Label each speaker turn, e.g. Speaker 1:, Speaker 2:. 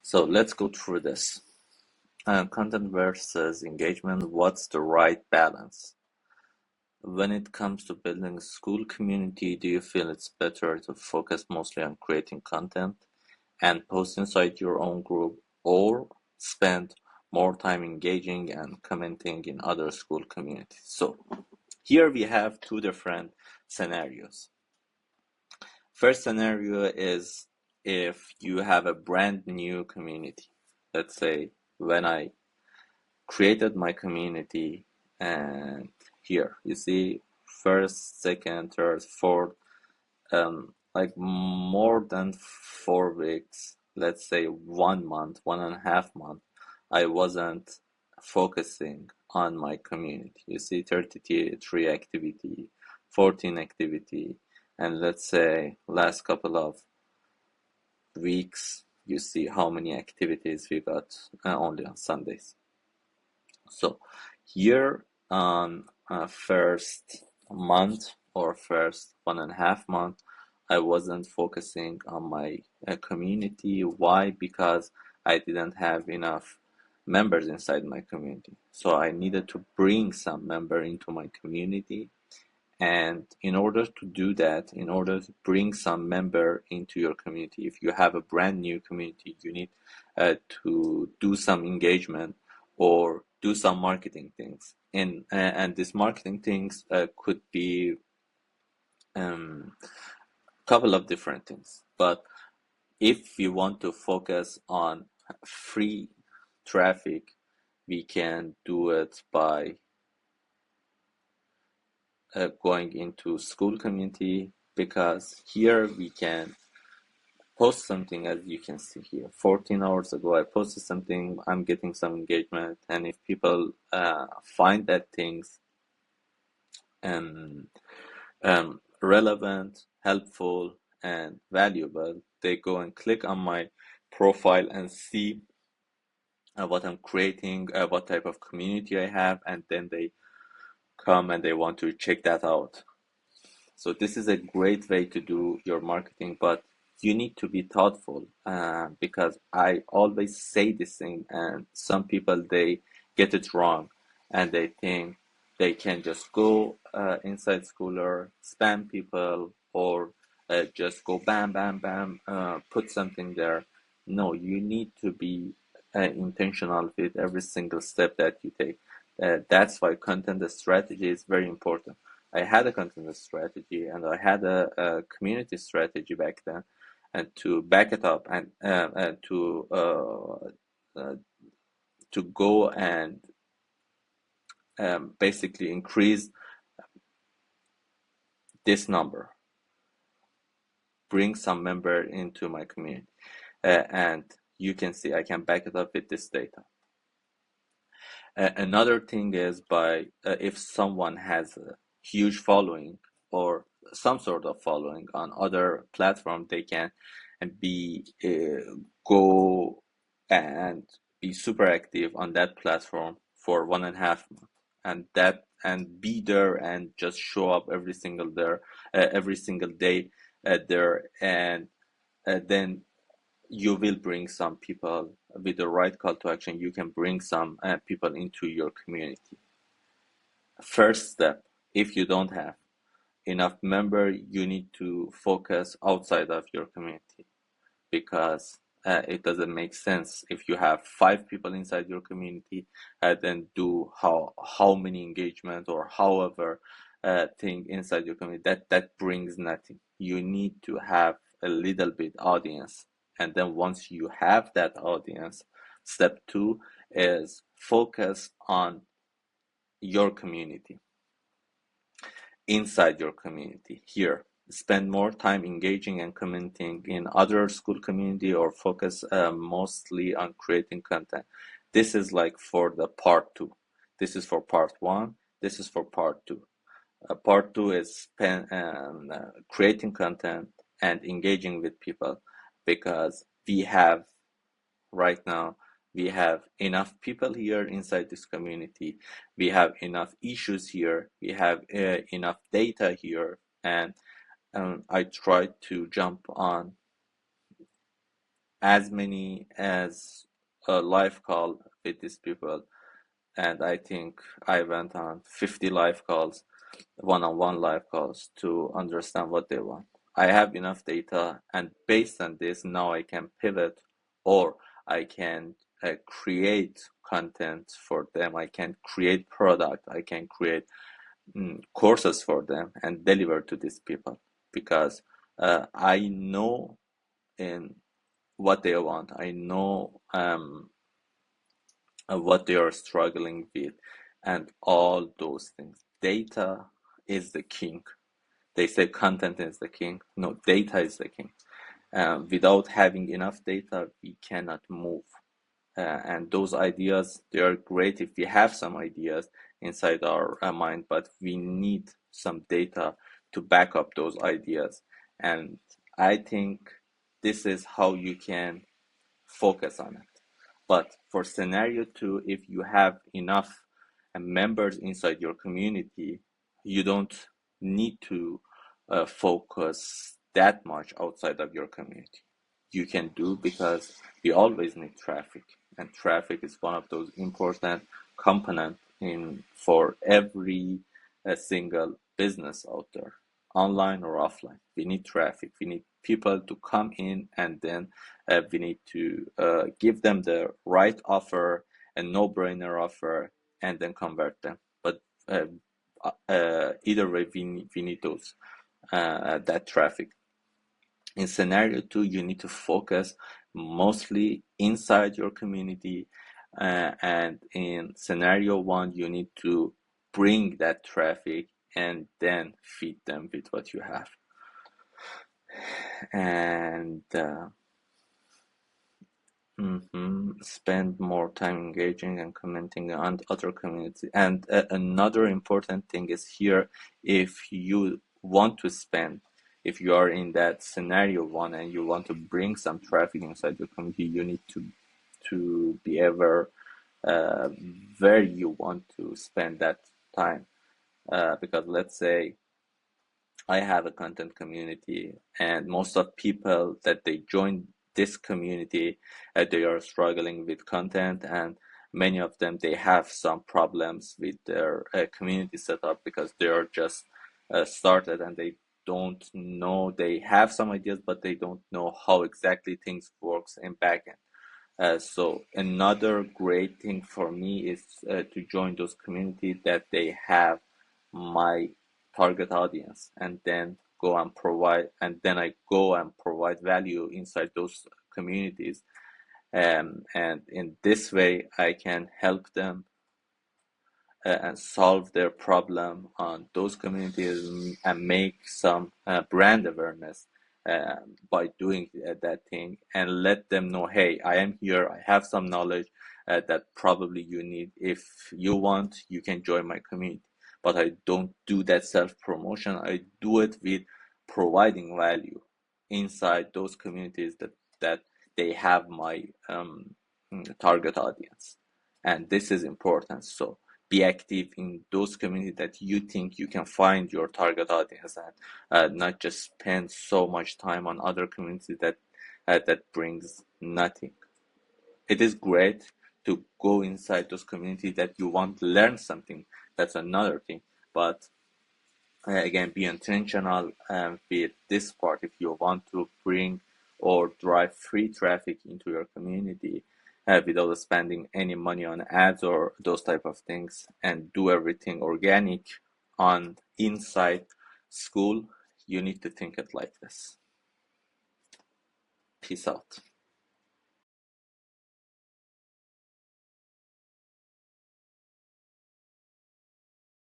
Speaker 1: So let's go through this. Content versus engagement, what's the right balance? When it comes to building a Skool community, do you feel it's better to focus mostly on creating content and post inside your own group, or spend more time engaging and commenting in other Skool communities? So here we have two different scenarios. First scenario is if you have a brand new community. Let's say when I created my community, and here you see first, second, third, fourth, like more than 4 weeks, let's say 1 month, 1.5 months, I wasn't focusing on my community. You see 33 activity, 14 activity, and let's say last couple of weeks, you see how many activities we got only on Sundays. So here on first month or first 1.5 month, I wasn't focusing on my community. Why? Because I didn't have enough members inside my community. So I needed to bring some member into my community. And in order to do that, in order to bring some member into your community, if you have a brand new community, you need to do some engagement or do some marketing things. And these marketing things could be couple of different things. But if you want to focus on free traffic, we can do it by going into Skool community, because here we can post something. As you can see here, 14 hours ago I posted something, I'm getting some engagement, and if people find that things um, relevant, helpful, and valuable, they go and click on my profile and see what I'm creating, what type of community I have, and then they come and they want to check that out. So this is a great way to do your marketing, but you need to be thoughtful, because I always say this thing, and some people, they get it wrong, and they think they can just go inside Schooler, spam people, or just go bam, bam, bam, put something there. No, you need to be intentional with every single step that you take. That's why content strategy is very important. I had a content strategy and I had a community strategy back then, and to back it up and uh, to go and basically increase this number, bring some member into my community, and you can see I can back it up with this data. Another thing is by if someone has a huge following or some sort of following on other platform, they can be go and be super active on that platform for 1.5 months, and be there and just show up every single day there, and then you will bring some people with the right call to action. You can bring some people into your community. First step, if you don't have enough member, you need to focus outside of your community, because it doesn't make sense if you have 5 people inside your community, then do how many engagement or however thing inside your community, that brings nothing. You need to have a little bit audience, and then once you have that audience, step 2 is focus on your community. Inside your community, here, spend more time engaging and commenting in other Skool community, or focus mostly on creating content. This is like for the part 2. This is for part 1. This is for part 2. Part 2 is creating content and engaging with people, because we have right now, we have enough people here inside this community, we have enough issues here, we have enough data here, and I try to jump on as many as a live call with these people, and I think I went on 50 live calls, one-on-one live calls, to understand what they want. I have enough data, and based on this, now I can pivot, or I can create content for them. I can create product. I can create courses for them and deliver to these people, because I know in what they want. I know what they are struggling with, and all those things. Data is the king. They say content is the king. No, data is the king. Without having enough data, we cannot move. And those ideas, they are great if we have some ideas inside our mind, but we need some data to back up those ideas. And I think this is how you can focus on it. But for scenario two, if you have enough members inside your community, you don't need to focus that much outside of your community. You can do, because we always need traffic, and traffic is one of those important components in for every single business out there, online or offline. We need traffic. We need people to come in, and then we need to give them the right offer, a no-brainer offer, and then convert them. But either way, we need those that traffic. In scenario two, you need to focus mostly inside your community, and in scenario one, you need to bring that traffic and then feed them with what you have. And spend more time engaging and commenting on other communities. And another important thing is here, if you want to spend, if you are in that scenario one and you want to bring some traffic inside your community, you need to be aware where you want to spend that time. Because let's say I have a content community, and most of people that they join this community, they are struggling with content, and many of them, they have some problems with their community setup, because they are just started, and they don't know. They have some ideas, but they don't know how exactly things works in backend. So another great thing for me is to join those communities that they have my target audience, and then I go and provide value inside those communities. And in this way, I can help them and solve their problem on those communities, and make some brand awareness by doing that thing, and let them know, hey, I am here, I have some knowledge that probably you need. If you want, you can join my community. But I don't do that self-promotion. I do it with providing value inside those communities that they have my target audience. And this is important. So be active in those communities that you think you can find your target audience, and not just spend so much time on other communities that brings nothing. It is great to go inside those communities that you want to learn something. That's another thing. But again, be intentional with this part. If you want to bring or drive free traffic into your community without spending any money on ads or those type of things, and do everything organic on inside Skool, you need to think it like this. Peace out.